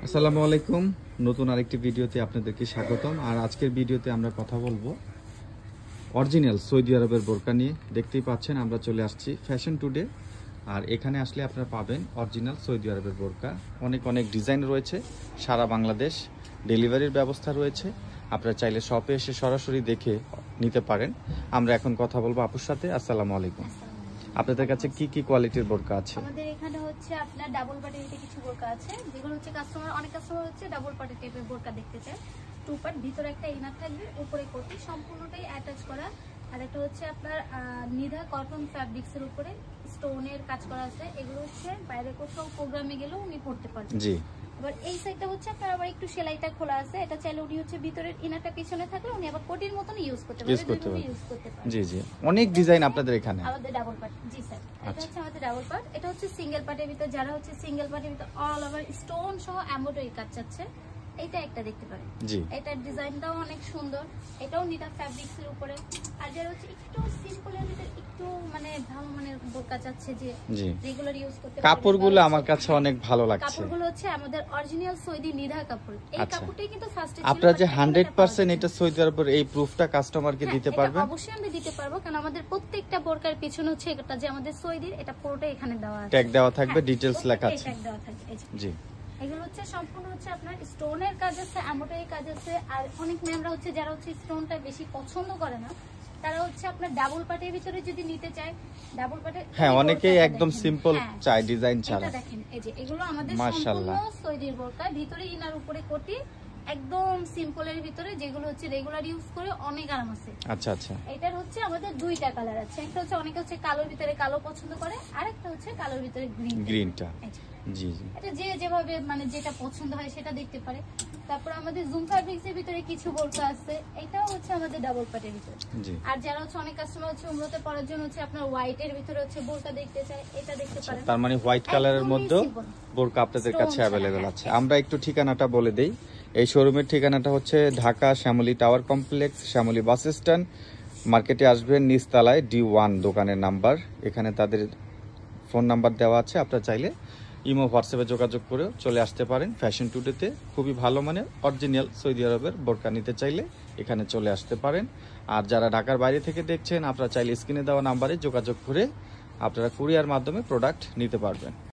আসসালামু আলাইকুম। নতুন আরেকটি ভিডিওতে আপনাদেরকে স্বাগতম। আর আজকের ভিডিওতে আমরা কথা বলবো অরিজিনাল সৌদি আরবের বোরকা নিয়ে। দেখতেই পাচ্ছেন আমরা চলে আসছি ফ্যাশন টুডে। আর এখানে আসলে আপনারা পাবেন অরিজিনাল সৌদি আরবের বোরকা। অনেক অনেক ডিজাইন রয়েছে, সারা বাংলাদেশ ডেলিভারির ব্যবস্থা রয়েছে। আপনারা চাইলে শপে এসে সরাসরি দেখে নিতে পারেন। আমরা এখন কথা বলবো আপুর সাথে। আসসালামু আলাইকুম। আপনাদের কাছে কি কি কোয়ালিটির বোরকা আছে? আমাদের এখানে হচ্ছে আপনার ডাবল পার্টের কিছু বোরকা আছে, যেগুলো হচ্ছে অনেক কাস্টমার হচ্ছে ডাবল পার্টের টাইপের বোরকা দেখতে চায়। টু পার্ট, ভিতরে একটা ইনার থাকবে, উপরে কোটি সম্পূর্ণটাই অ্যাটাচ করা। আর একটা হচ্ছে আপনার নিধা কটন ফ্যাব্রিক্সের উপরে স্টোনের কাজ করা আছে। এগুলো হচ্ছে বাইরে কোথাও প্রোগ্রামে গেলেও উনি পড়তে পারবেন। জি। এবার এই সাইডটা হচ্ছে আপনার আবার একটু সেলাইটা খোলা আছে। এটা চাইলে উনি হচ্ছে ভিতরের ইনারটা পিছনে থাকলে উনি আবার কোটির মতন ইউজ করতে পারবেন। জি জি, অনেক ডিজাইন আপনাদের এখানে। আমাদের ডাবল পার্ট, জি স্যার, এটা হচ্ছে আমাদের ডাবল পার্ট। এটা হচ্ছে সিঙ্গেল পার্টের ভিতর, যারা হচ্ছে সিঙ্গেল পার্টের ভিতর অল ওভার স্টোন সহ এমব্রয়ডারি কাজ চাচ্ছে, এটা একটা দেখতে পারেন। জি, এটার ডিজাইনটাও অনেক সুন্দর। এটাও নিটা ফ্যাব্রিক্সের উপরে। আর যারা হচ্ছে একটু সিম্পলের ভিতর একটু মানে ভালো মানের বোরকা চাচ্ছে, যে রেগুলার ইউজ করতে পারবে। কাপড়গুলো আমার কাছে অনেক ভালো লাগছে। কাপড়গুলো হচ্ছে আমাদের অরিজিনাল সৌদি নিধা কাপড়। এই কাপড়টাই কিন্তু ফার্স্টে ছিল। আপনারা যে 100% এটা সৌদি আরবের এই প্রুফটা কাস্টমারকে দিতে পারবেন? অবশ্যই আমরা দিতে পারবো, কারণ আমাদের প্রত্যেকটা বোরকার পিছনে হচ্ছে এটা যে আমাদের সৌদির, এটা পুরোটা এখানে দেওয়া আছে, ট্যাগ দেওয়া থাকবে, ডিটেইলস লেখা আছে। ট্যাগ দেওয়া থাকবে। জি, এগুলো হচ্ছে সম্পূর্ণ হচ্ছে আপনার স্টোনের কাজ আছে, এমব্রয়ডারি কাজ আছে। আর অনেক ম্যামরা হচ্ছে যারা হচ্ছে স্টোনটা বেশি পছন্দ করে না, তারা হচ্ছে আপনার ডাবল পার্টের ভিতরে যদি নিতে চায়, ডাবল পার্টের, হ্যাঁ, অনেকেই একদম সিম্পল চাই ডিজাইন ছাড়া। দেখেন এই যে এগুলো আমাদের সম্পূর্ণ সৌদির বোরকা, ভিতরে ইনার উপরে কোটি, একদম সিম্পলের ভিতরে, যেগুলো হচ্ছে রেগুলার ইউজ করে অনেক আরাম আছে। আচ্ছা আচ্ছা, এটার হচ্ছে আমাদের দুইটা কালার আছে। একটা হচ্ছে অনেকে হচ্ছে কালোর ভিতরে কালো পছন্দ করে, আর একটা হচ্ছে কালোর ভিতরে গ্রিনটা। জি জি, এটা যে যেভাবে মানে যেটা পছন্দ হয় সেটা দেখতে পারে। তারপর আমাদের জুম ফ্যাব্রিক্সের ভিতরে কিছু বোরকা আছে, এটাও হচ্ছে আমাদের ডাবল পার্টের ভিতরে। আর যারা হচ্ছে অনেক কাস্টমার হচ্ছে উমরাতে পরার জন্য হচ্ছে আপনার হোয়াইটের ভিতরে হচ্ছে বোরকা দেখতে চায়, এটা দেখতে পারেন। তার মানে হোয়াইট কালারের মধ্যে বোরকা আপনাদের কাছে अवेलेबल আছে। আমরা একটু ঠিকানাটা বলে দেই। এই শোরুমের ঠিকানাটা হচ্ছে Dhaka Shyamoli tower complex, Shyamoli bus stand. মার্কেটে আসবেন নিচতলায় D1 দোকানের নাম্বার। এখানে তাদের ফোন নাম্বার দেওয়া আছে। আপনারা চাইলে ইমো হোয়াটসঅ্যাপে যোগাযোগ করে চলে আসতে পারেন। ফ্যাশন টুডেতে খুবই ভালো মানের অরিজিনাল সৌদি আরবের বোরকা নিতে চাইলে এখানে চলে আসতে পারেন। আর যারা ঢাকার বাইরে থেকে দেখছেন, আপনারা চাইলে স্ক্রিনে দেওয়া নাম্বারে যোগাযোগ করে আপনারা কুরিয়ার মাধ্যমে প্রোডাক্ট নিতে পারবেন।